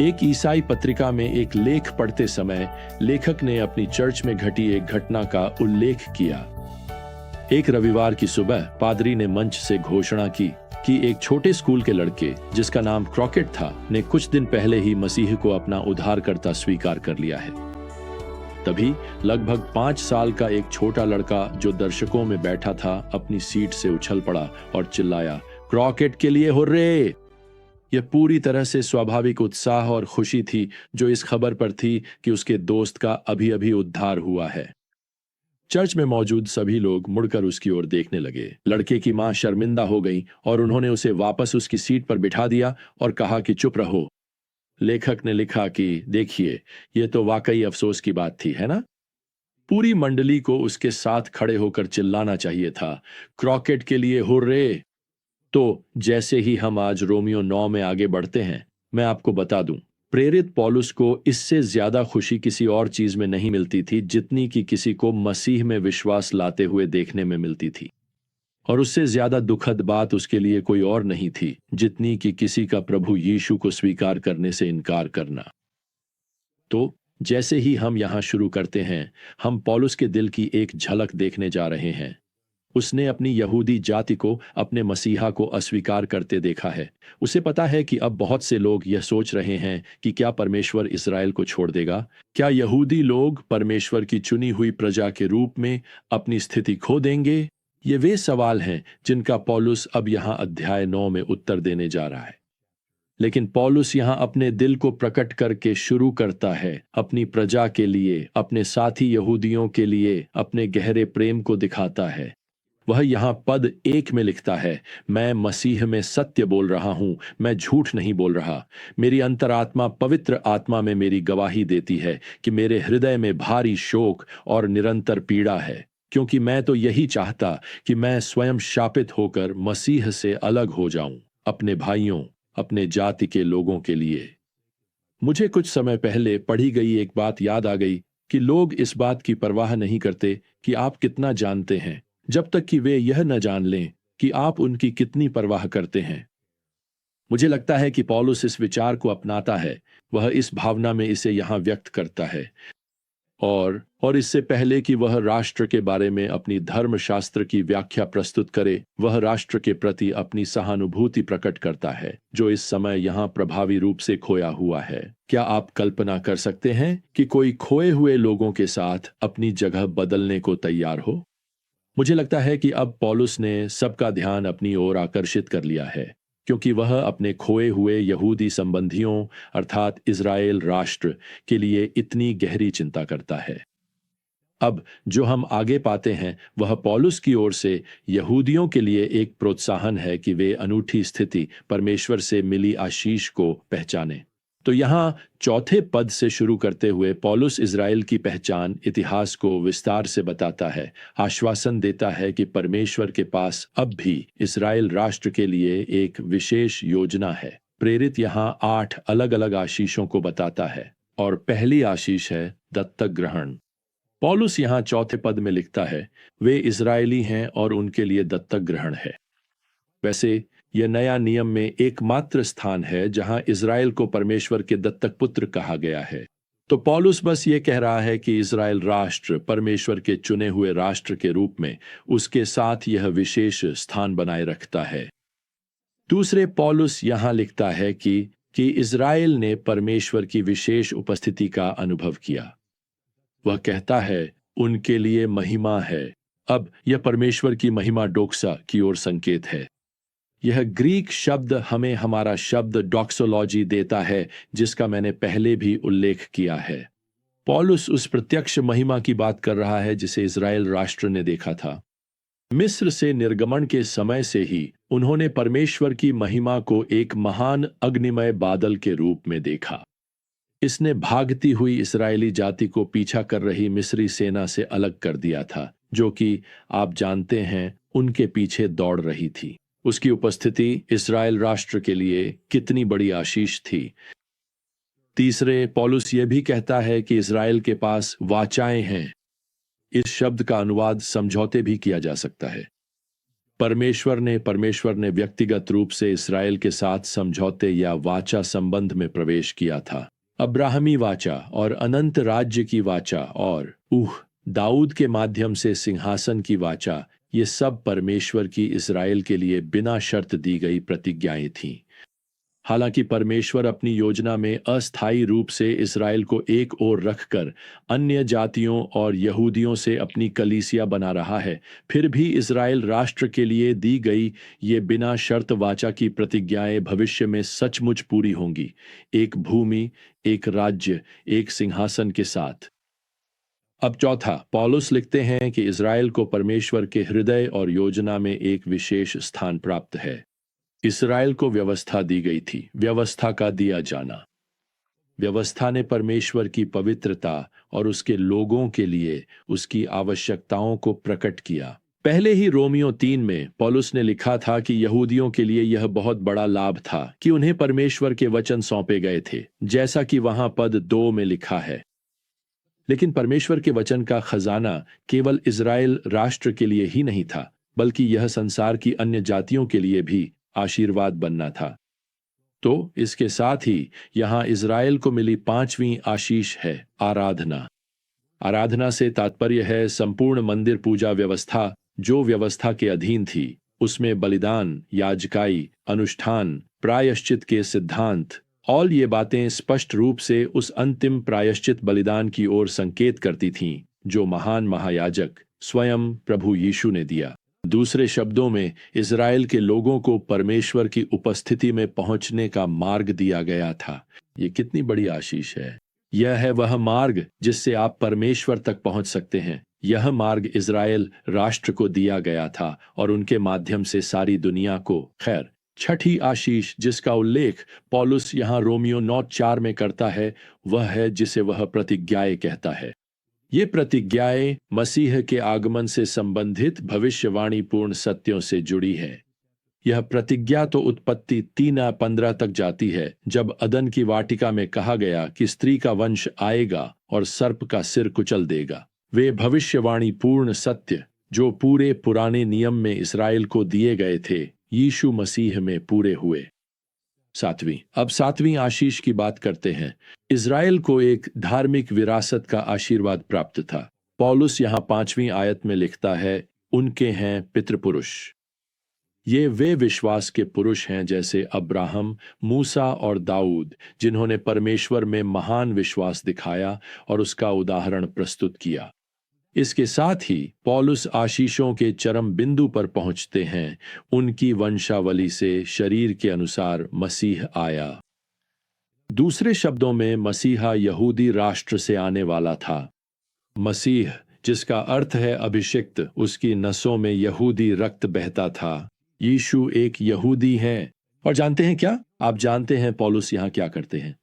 एक ईसाई पत्रिका में एक लेख पढ़ते समय लेखक ने अपनी चर्च में घटी एक घटना का उल्लेख किया। एक रविवार की सुबह पादरी ने मंच से घोषणा की कि एक छोटे स्कूल के लड़के जिसका नाम क्रॉकेट था ने कुछ दिन पहले ही मसीह को अपना उद्धारकर्ता स्वीकार कर लिया है। तभी लगभग 5 साल का एक छोटा लड़का जो दर्शकों में बैठा था अपनी सीट से उछल पड़ा और चिल्लाया, क्रॉकेट के लिए हुर्रे। यह पूरी तरह से स्वाभाविक उत्साह और खुशी थी जो इस खबर पर थी कि उसके दोस्त का अभी अभी उद्धार हुआ है। चर्च में मौजूद सभी लोग मुड़कर उसकी ओर देखने लगे। लड़के की मां शर्मिंदा हो गई और उन्होंने उसे वापस उसकी सीट पर बिठा दिया और कहा कि चुप रहो। लेखक ने लिखा कि देखिए, यह तो वाकई अफसोस की बात थी, है ना? पूरी मंडली को उसके साथ खड़े होकर चिल्लाना चाहिए था, क्रॉकेट के लिए हुर्रे। तो जैसे ही हम आज रोमियो 9 में आगे बढ़ते हैं, मैं आपको बता दूं, प्रेरित पौलुस को इससे ज्यादा खुशी किसी और चीज में नहीं मिलती थी जितनी कि किसी को मसीह में विश्वास लाते हुए देखने में मिलती थी। और उससे ज्यादा दुखद बात उसके लिए कोई और नहीं थी जितनी कि किसी का प्रभु यीशु को स्वीकार करने से इनकार करना। तो जैसे ही हम यहां शुरू करते हैं, हम पौलुस के दिल की एक झलक देखने जा रहे हैं। उसने अपनी यहूदी जाति को अपने मसीहा को अस्वीकार करते देखा है। उसे पता है कि अब बहुत से लोग यह सोच रहे हैं कि क्या परमेश्वर इस्राएल को छोड़ देगा? क्या यहूदी लोग परमेश्वर की चुनी हुई प्रजा के रूप में अपनी स्थिति खो देंगे? ये वे सवाल हैं जिनका पौलुस अब यहां अध्याय 9 में उत्तर देने जा रहा है। लेकिन पौलुस यहां अपने दिल को प्रकट करके शुरू करता है, अपनी प्रजा के लिए, अपने साथी यहूदियों के लिए अपने गहरे प्रेम को दिखाता है। वह यहां पद 1 में लिखता है, मैं मसीह में सत्य बोल रहा हूं, मैं झूठ नहीं बोल रहा। मेरी अंतरात्मा पवित्र आत्मा में मेरी गवाही देती है कि मेरे हृदय में भारी शोक और निरंतर पीड़ा है, क्योंकि मैं तो यही चाहता कि मैं स्वयं शापित होकर मसीह से अलग हो जाऊं, अपने भाइयों, अपने जाति के लोगों के लिए। मुझे कुछ समय पहले पढ़ी गई एक बात याद आ गई कि लोग इस बात की परवाह नहीं करते कि आप कितना जानते हैं, जब तक कि वे यह न जान लें कि आप उनकी कितनी परवाह करते हैं। मुझे लगता है कि पौलुस इस विचार को अपनाता है, वह इस भावना में इसे यहां व्यक्त करता है। और इससे पहले कि वह राष्ट्र के बारे में अपनी धर्मशास्त्र की व्याख्या प्रस्तुत करे, वह राष्ट्र के प्रति अपनी सहानुभूति प्रकट करता है, जो इस समय यहां प्रभावी रूप से खोया हुआ है। क्या आप कल्पना कर सकते हैं कि कोई खोए हुए लोगों के साथ अपनी जगह बदलने को तैयार हो? मुझे लगता है कि अब पौलुस ने सबका ध्यान अपनी ओर आकर्षित कर लिया है, क्योंकि वह अपने खोए हुए यहूदी संबंधियों अर्थात इज़राइल राष्ट्र के लिए इतनी गहरी चिंता करता है। अब जो हम आगे पाते हैं वह पौलुस की ओर से यहूदियों के लिए एक प्रोत्साहन है कि वे अनूठी स्थिति परमेश्वर से मिली आशीष को पहचानें। तो यहाँ चौथे पद से शुरू करते हुए पौलुस इज़राइल की पहचान इतिहास को विस्तार से बताता है, आश्वासन देता है कि परमेश्वर के पास अब भी इज़राइल राष्ट्र के लिए एक विशेष योजना है। प्रेरित यहाँ 8 अलग अलग आशीषों को बताता है और पहली आशीष है दत्तक ग्रहण। पौलुस यहाँ चौथे पद में लिखता है, वे इज़राइली हैं और उनके लिए दत्तक ग्रहण है। वैसे यह नया नियम में एकमात्र स्थान है जहां इज़राइल को परमेश्वर के दत्तक पुत्र कहा गया है। तो पौलुस बस ये कह रहा है कि इज़राइल राष्ट्र परमेश्वर के चुने हुए राष्ट्र के रूप में उसके साथ यह विशेष स्थान बनाए रखता है। दूसरे पौलुस यहां लिखता है कि इज़राइल ने परमेश्वर की विशेष उपस्थिति का अनुभव किया। वह कहता है, उनके लिए महिमा है। अब यह परमेश्वर की महिमा डोक्सा की ओर संकेत है। यह ग्रीक शब्द हमें हमारा शब्द डॉक्सोलॉजी देता है, जिसका मैंने पहले भी उल्लेख किया है। पौलुस उस प्रत्यक्ष महिमा की बात कर रहा है जिसे इज़राइल राष्ट्र ने देखा था। मिस्र से निर्गमन के समय से ही उन्होंने परमेश्वर की महिमा को एक महान अग्निमय बादल के रूप में देखा। इसने भागती हुई इस्राएली जाति को पीछा कर रही मिस्री सेना से अलग कर दिया था, जो कि आप जानते हैं उनके पीछे दौड़ रही थी। उसकी उपस्थिति इस्राएल राष्ट्र के लिए कितनी बड़ी आशीष थी। तीसरे पौलुस यह भी कहता है कि इस्राएल के पास वाचाएं हैं। इस शब्द का अनुवाद समझौते भी किया जा सकता है। परमेश्वर ने व्यक्तिगत रूप से इसराइल के साथ समझौते या वाचा संबंध में प्रवेश किया था। अब्राहमी वाचा और अनंत राज्य की वाचा और दाऊद के माध्यम से सिंहासन की वाचा, ये सब परमेश्वर की इसराइल के लिए बिना शर्त दी गई प्रतिज्ञाएं थीं। हालांकि परमेश्वर अपनी योजना में अस्थायी रूप से इसराइल को एक ओर रखकर अन्य जातियों और यहूदियों से अपनी कलीसिया बना रहा है, फिर भी इसराइल राष्ट्र के लिए दी गई ये बिना शर्त वाचा की प्रतिज्ञाएं भविष्य में सचमुच पूरी होंगी, एक भूमि, एक राज्य, एक सिंहासन के साथ। अब चौथा, पौलुस लिखते हैं कि इसराइल को परमेश्वर के हृदय और योजना में एक विशेष स्थान प्राप्त है। इसराइल को व्यवस्था दी गई थी, व्यवस्था का दिया जाना। व्यवस्था ने परमेश्वर की पवित्रता और उसके लोगों के लिए उसकी आवश्यकताओं को प्रकट किया। पहले ही रोमियो 3 में पौलुस ने लिखा था कि यहूदियों के लिए यह बहुत बड़ा लाभ था कि उन्हें परमेश्वर के वचन सौंपे गए थे, जैसा कि वहां पद 2 में लिखा है। लेकिन परमेश्वर के वचन का खजाना केवल इज़राइल राष्ट्र के लिए ही नहीं था, बल्कि यह संसार की अन्य जातियों के लिए भी आशीर्वाद बनना था। तो इसके साथ ही यहां इज़राइल को मिली 5वीं आशीष है आराधना। आराधना से तात्पर्य है संपूर्ण मंदिर पूजा व्यवस्था जो व्यवस्था के अधीन थी। उसमें बलिदान, याजकाई, अनुष्ठान, प्रायश्चित के सिद्धांत, और ये बातें स्पष्ट रूप से उस अंतिम प्रायश्चित बलिदान की ओर संकेत करती थीं जो महान महायाजक स्वयं प्रभु यीशु ने दिया। दूसरे शब्दों में, इज़राइल के लोगों को परमेश्वर की उपस्थिति में पहुंचने का मार्ग दिया गया था। ये कितनी बड़ी आशीष है। यह है वह मार्ग जिससे आप परमेश्वर तक पहुंच सकते हैं। यह मार्ग इज़राइल राष्ट्र को दिया गया था और उनके माध्यम से सारी दुनिया को। खैर, छठी आशीष जिसका उल्लेख पौलुस यहां रोमियो 9:4 में करता है, वह है जिसे वह प्रतिज्ञाएं कहता है। ये प्रतिज्ञाएं मसीह के आगमन से संबंधित भविष्यवाणीपूर्ण सत्यों से जुड़ी है। यह प्रतिज्ञा तो उत्पत्ति 3:15 तक जाती है, जब अदन की वाटिका में कहा गया कि स्त्री का वंश आएगा और सर्प का सिर कुचल देगा। वे भविष्यवाणीपूर्ण सत्य जो पूरे पुराने नियम में इस्राएल को दिए गए थे, यीशु मसीह में पूरे हुए। अब सातवीं आशीष की बात करते हैं। इज़राइल को एक धार्मिक विरासत का आशीर्वाद प्राप्त था। पौलुस यहां 5वीं आयत में लिखता है, उनके हैं पितृपुरुष। ये वे विश्वास के पुरुष हैं जैसे अब्राहम, मूसा और दाऊद, जिन्होंने परमेश्वर में महान विश्वास दिखाया और उसका उदाहरण प्रस्तुत किया। इसके साथ ही पौलुस आशीषों के चरम बिंदु पर पहुंचते हैं। उनकी वंशावली से शरीर के अनुसार मसीह आया। दूसरे शब्दों में, मसीहा यहूदी राष्ट्र से आने वाला था। मसीह, जिसका अर्थ है अभिषिक्त, उसकी नसों में यहूदी रक्त बहता था। यीशु एक यहूदी हैं। और जानते हैं क्या? आप जानते हैं पौलुस यहां क्या करते हैं?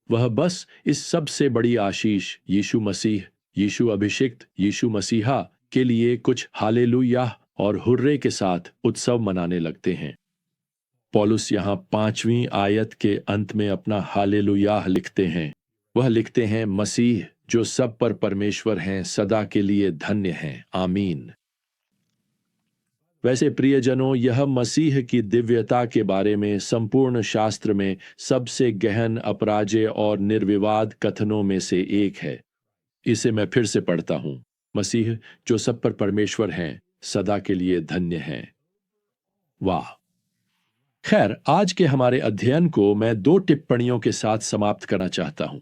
वह बस इस सबसे बड़ी आशीष यीशु मसीह, यीशु अभिषिक्त, यीशु मसीहा के लिए कुछ हालेलुया और हुर्रे के साथ उत्सव मनाने लगते हैं। पौलुस यहां 5वीं आयत के अंत में अपना हालेलुया लिखते हैं। वह लिखते हैं, मसीह जो सब पर परमेश्वर हैं, सदा के लिए धन्य हैं, आमीन। वैसे प्रियजनों, यह मसीह की दिव्यता के बारे में संपूर्ण शास्त्र में सबसे गहन, अपराजेय और निर्विवाद कथनों में से एक है। इसे मैं फिर से पढ़ता हूं। मसीह जो सब पर परमेश्वर हैं, सदा के लिए धन्य हैं। वाह! खैर, आज के हमारे अध्ययन को मैं 2 टिप्पणियों के साथ समाप्त करना चाहता हूं।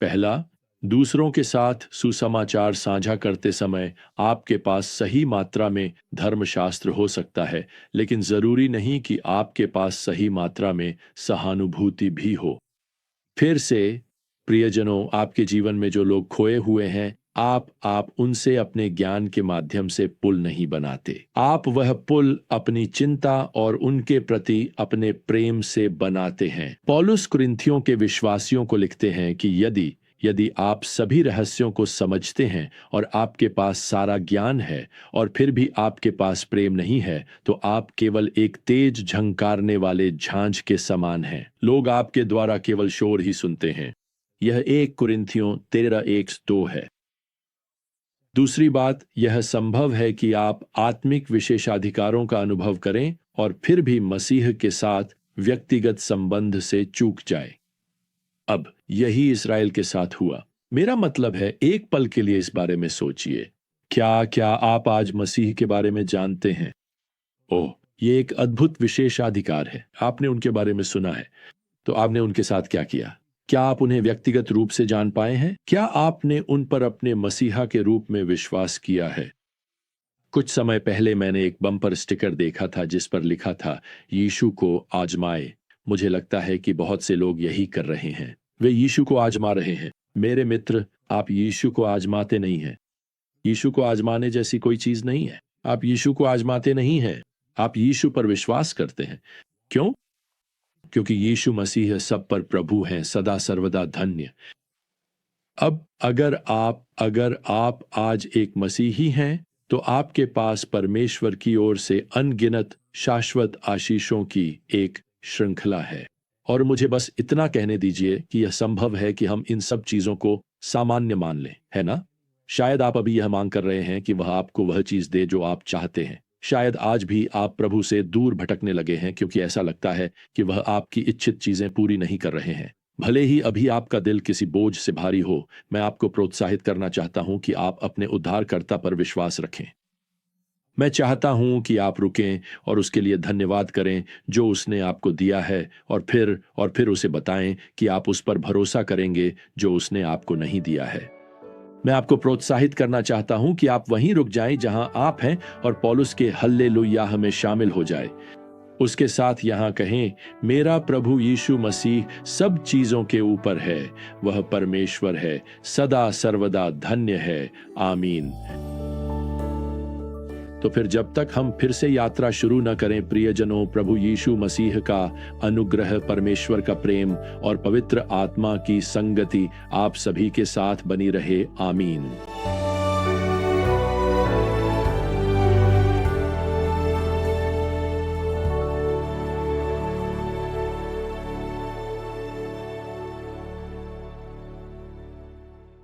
पहला, दूसरों के साथ सुसमाचार साझा करते समय आपके पास सही मात्रा में धर्मशास्त्र हो सकता है, लेकिन जरूरी नहीं कि आपके पास सही मात्रा में सहानुभूति भी हो। फिर से प्रियजनों, आपके जीवन में जो लोग खोए हुए हैं, आप उनसे अपने ज्ञान के माध्यम से पुल नहीं बनाते। आप वह पुल अपनी चिंता और उनके प्रति अपने प्रेम से बनाते हैं। पौलुस कुरिन्थियों के विश्वासियों को लिखते हैं कि यदि आप सभी रहस्यों को समझते हैं और आपके पास सारा ज्ञान है और फिर भी आपके पास प्रेम नहीं है, तो आप केवल एक तेज झंकारने वाले झांझ के समान हैं। लोग आपके द्वारा केवल शोर ही सुनते हैं। यह 1 कुरिन्थियों 13:1-2 है। दूसरी बात, यह संभव है कि आप आत्मिक विशेषाधिकारों का अनुभव करें और फिर भी मसीह के साथ व्यक्तिगत संबंध से चूक जाए। अब यही इस्राएल के साथ हुआ। मेरा मतलब है, एक पल के लिए इस बारे में सोचिए। क्या आप आज मसीह के बारे में जानते हैं? ओह, ये एक अद्भुत विशेषाधिकार है। आपने उनके बारे में सुना है, तो आपने उनके साथ क्या किया? क्या आप उन्हें व्यक्तिगत रूप से जान पाए हैं? क्या आपने उन पर अपने मसीहा के रूप में विश्वास किया है? कुछ समय पहले मैंने एक बम्पर स्टिकर देखा था जिस पर लिखा था, यीशु को आजमाए। मुझे लगता है कि बहुत से लोग यही कर रहे हैं, वे यीशु को आजमा रहे हैं। मेरे मित्र, आप यीशु को आजमाते नहीं हैं। यीशु को आजमाने जैसी कोई चीज नहीं है। आप यीशु को आजमाते नहीं हैं, आप यीशु पर विश्वास करते हैं। क्यों? क्योंकि यीशु मसीह सब पर प्रभु हैं, सदा सर्वदा धन्य। अब अगर आप आज एक मसीही हैं, तो आपके पास परमेश्वर की ओर से अनगिनत शाश्वत आशीषों की एक श्रृंखला है। और मुझे बस इतना कहने दीजिए कि यह संभव है कि हम इन सब चीजों को सामान्य मान लें, है ना? शायद आप अभी यह मांग कर रहे हैं कि वह आपको वह चीज दे जो आप चाहते हैं। शायद आज भी आप प्रभु से दूर भटकने लगे हैं क्योंकि ऐसा लगता है कि वह आपकी इच्छित चीजें पूरी नहीं कर रहे हैं। भले ही अभी आपका दिल किसी बोझ से भारी हो, मैं आपको प्रोत्साहित करना चाहता हूं कि आप अपने उद्धारकर्ता पर विश्वास रखें। मैं चाहता हूं कि आप रुकें और उसके लिए धन्यवाद करें जो उसने आपको दिया है, और फिर उसे बताएं कि आप उस पर भरोसा करेंगे जो उसने आपको नहीं दिया है। मैं आपको प्रोत्साहित करना चाहता हूं कि आप वहीं रुक जाएं जहां आप हैं और पौलुस के हल्लेलुयाह में शामिल हो जाएं। उसके साथ यहां कहें, मेरा प्रभु यीशु मसीह सब चीजों के ऊपर है, वह परमेश्वर है, सदा सर्वदा धन्य है, आमीन। तो फिर जब तक हम फिर से यात्रा शुरू न करें प्रियजनों, प्रभु यीशु मसीह का अनुग्रह, परमेश्वर का प्रेम और पवित्र आत्मा की संगति आप सभी के साथ बनी रहे, आमीन।